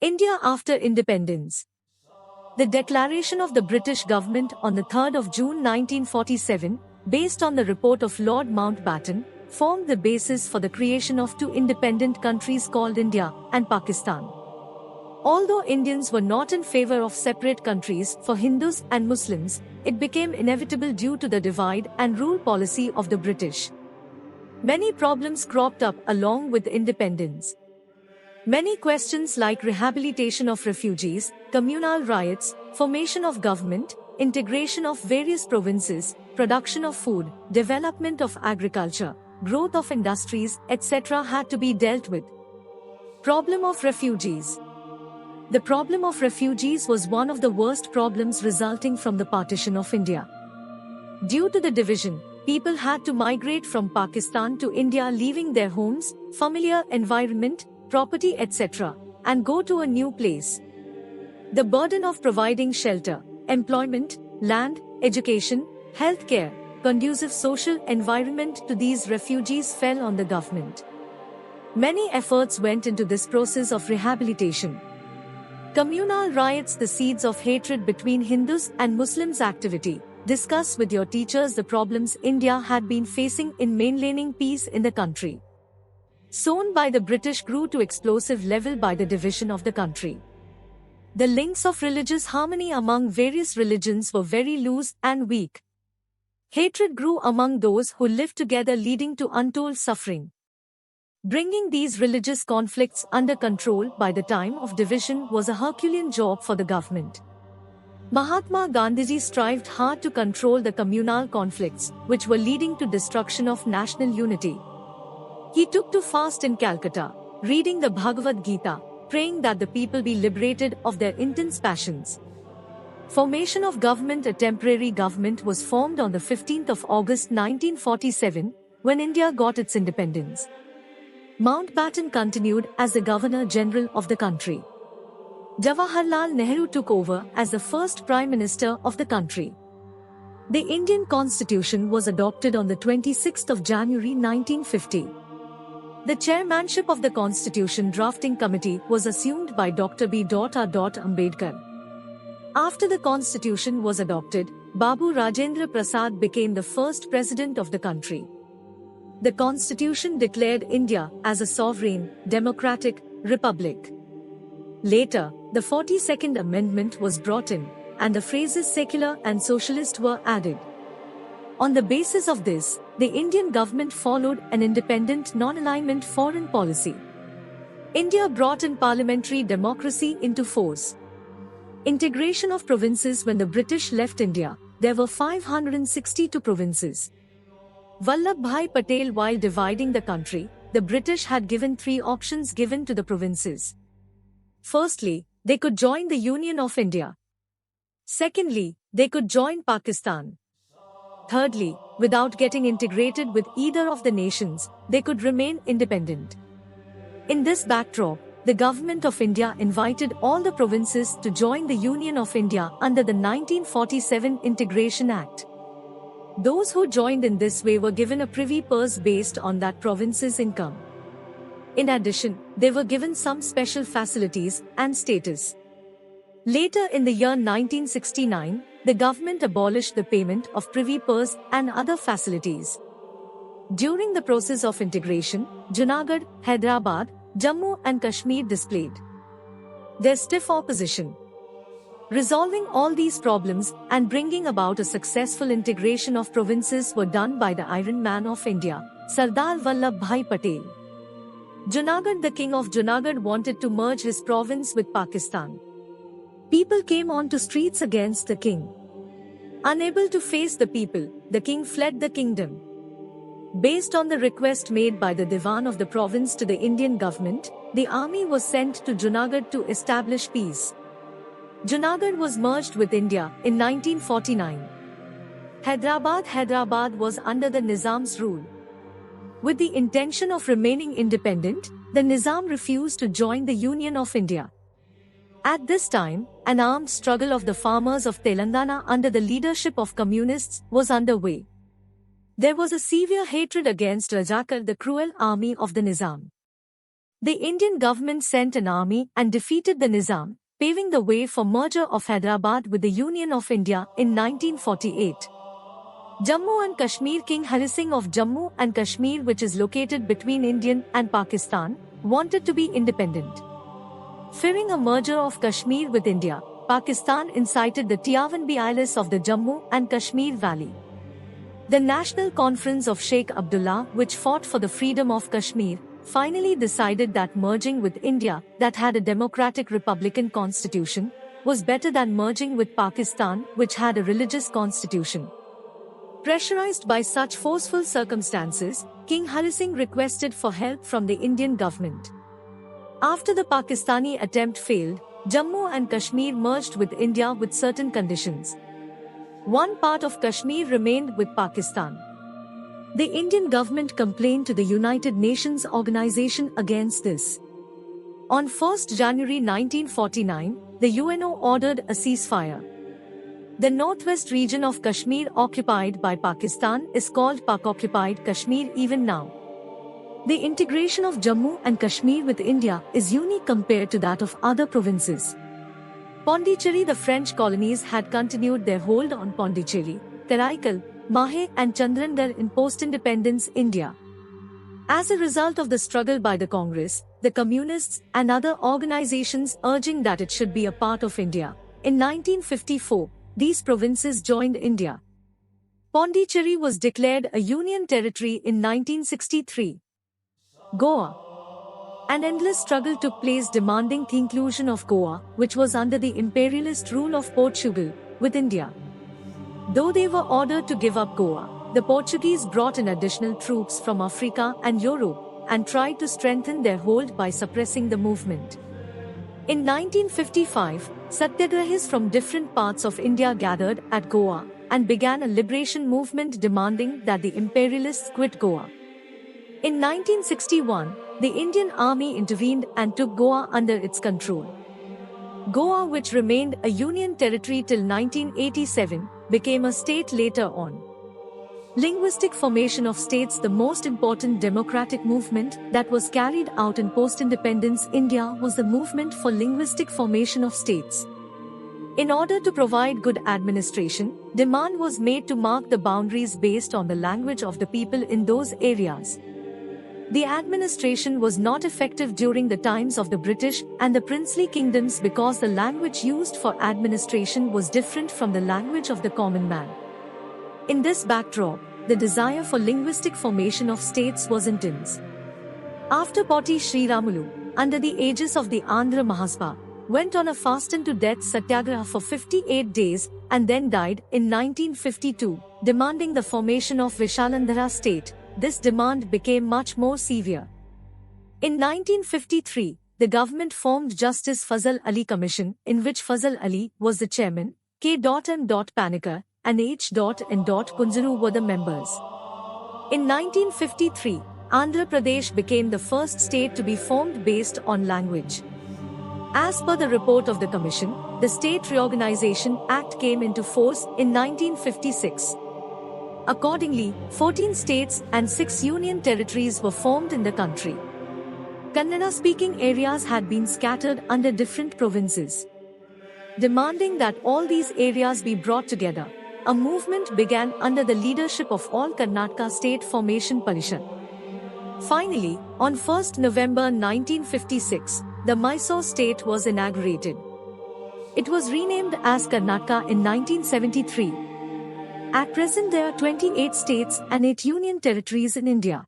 India after independence. The declaration of the British government on the 3rd of June 1947, based on the report of Lord Mountbatten, formed the basis for the creation of two independent countries called India and Pakistan. Although Indians were not in favor of separate countries for Hindus and Muslims, it became inevitable due to the divide and rule policy of the British. Many problems cropped up along with independence. Many questions like rehabilitation of refugees, communal riots, formation of government, integration of various provinces, production of food, development of agriculture, growth of industries, etc. had to be dealt with. Problem of refugees. The problem of refugees was one of the worst problems resulting from the partition of India. Due to the division, people had to migrate from Pakistan to India, leaving their homes, familiar environment, property, etc., and go to a new place. The burden of providing shelter, employment, land, education, healthcare, conducive social environment to these refugees fell on the government. Many efforts went into this process of rehabilitation. Communal riots, the seeds of hatred between Hindus and Muslims activity. Discuss with your teachers the problems India had been facing in maintaining peace in the country. Sown by the British grew to explosive level by the division of the country. The links of religious harmony among various religions were very loose and weak. Hatred grew among those who lived together, leading to untold suffering. Bringing these religious conflicts under control by the time of division was a Herculean job for the government. Mahatma Gandhiji strived hard to control the communal conflicts, which were leading to destruction of national unity. He took to fast in Calcutta, reading the Bhagavad Gita, praying that the people be liberated of their intense passions. Formation of government. A temporary government was formed on the 15th of August 1947, when India got its independence. Mountbatten continued as the Governor-General of the country. Jawaharlal Nehru took over as the first Prime Minister of the country. The Indian Constitution was adopted on the 26th of January 1950. The chairmanship of the Constitution Drafting Committee was assumed by Dr. B. R. Ambedkar. After the Constitution was adopted, Babu Rajendra Prasad became the first President of the country. The Constitution declared India as a sovereign, democratic republic. Later, the 42nd Amendment was brought in, and the phrases secular and socialist were added. On the basis of this, the Indian government followed an independent non-alignment foreign policy. India brought in parliamentary democracy into force. Integration of provinces. When the British left India, there were 562 provinces. Vallabhbhai Patel, while dividing the country, the British had given three options given to the provinces. Firstly, they could join the Union of India. Secondly, they could join Pakistan. Thirdly, without getting integrated with either of the nations, they could remain independent. In this backdrop, the Government of India invited all the provinces to join the Union of India under the 1947 Integration Act. Those who joined in this way were given a privy purse based on that province's income. In addition, they were given some special facilities and status. Later in the year 1969, the government abolished the payment of privy purse and other facilities. During the process of integration, Junagadh, Hyderabad, Jammu and Kashmir displayed their stiff opposition. Resolving all these problems and bringing about a successful integration of provinces were done by the Iron Man of India, Sardar Vallabhbhai Patel. Junagadh, the king of Junagadh, wanted to merge his province with Pakistan. People came onto streets against the king. Unable to face the people, the king fled the kingdom. Based on the request made by the Diwan of the province to the Indian government, the army was sent to Junagadh to establish peace. Junagadh was merged with India in 1949. Hyderabad was under the Nizam's rule. With the intention of remaining independent, the Nizam refused to join the Union of India. At this time, an armed struggle of the farmers of Telangana under the leadership of communists was underway. There was a severe hatred against Rajakar, the cruel army of the Nizam. The Indian government sent an army and defeated the Nizam, paving the way for merger of Hyderabad with the Union of India in 1948. Jammu and Kashmir King Hari Singh of Jammu and Kashmir, which is located between India and Pakistan, wanted to be independent. Fearing a merger of Kashmir with India, Pakistan incited the Tiawanbi Islands of the Jammu and Kashmir Valley. The National Conference of Sheikh Abdullah, which fought for the freedom of Kashmir, finally decided that merging with India, that had a democratic republican constitution, was better than merging with Pakistan, which had a religious constitution. Pressurized by such forceful circumstances, King Hari Singh requested for help from the Indian government. After the Pakistani attempt failed, Jammu and Kashmir merged with India with certain conditions. One part of Kashmir remained with Pakistan. The Indian government complained to the United Nations organization against this. On 1 January 1949, the UNO ordered a ceasefire. The northwest region of Kashmir occupied by Pakistan is called Pak-occupied Kashmir even now. The integration of Jammu and Kashmir with India is unique compared to that of other provinces. Pondicherry, the French colonies had continued their hold on Pondicherry, Karaikal, Mahe and Chandranagar in post-independence India. As a result of the struggle by the Congress, the Communists and other organizations urging that it should be a part of India, in 1954, these provinces joined India. Pondicherry was declared a union territory in 1963. Goa. An endless struggle took place demanding the inclusion of Goa, which was under the imperialist rule of Portugal, with India. Though they were ordered to give up Goa, the Portuguese brought in additional troops from Africa and Europe, and tried to strengthen their hold by suppressing the movement. In 1955, Satyagrahis from different parts of India gathered at Goa, and began a liberation movement demanding that the imperialists quit Goa. In 1961, the Indian army intervened and took Goa under its control. Goa, which remained a union territory till 1987, became a state later on. Linguistic formation of states. The most important democratic movement that was carried out in post-independence India was the movement for linguistic formation of states. In order to provide good administration, demand was made to mark the boundaries based on the language of the people in those areas. The administration was not effective during the times of the British and the princely kingdoms because the language used for administration was different from the language of the common man. In this backdrop, the desire for linguistic formation of states was intense. After Potti Sriramulu, under the aegis of the Andhra Mahasabha, went on a fasten to death satyagraha for 58 days and then died in 1952, demanding the formation of Vishalandhara state, this demand became much more severe. In 1953, the government formed Justice Fazal Ali Commission, in which Fazal Ali was the chairman, K.M. Panikkar, and H.N. Kunjuru were the members. In 1953, Andhra Pradesh became the first state to be formed based on language. As per the report of the Commission, the State Reorganization Act came into force in 1956. Accordingly, 14 states and 6 union territories were formed in the country. Kannada-speaking areas had been scattered under different provinces. Demanding that all these areas be brought together, a movement began under the leadership of All Karnataka State Formation Parishad. Finally, on 1 November 1956, the Mysore state was inaugurated. It was renamed as Karnataka in 1973. At present there are 28 states and 8 union territories in India.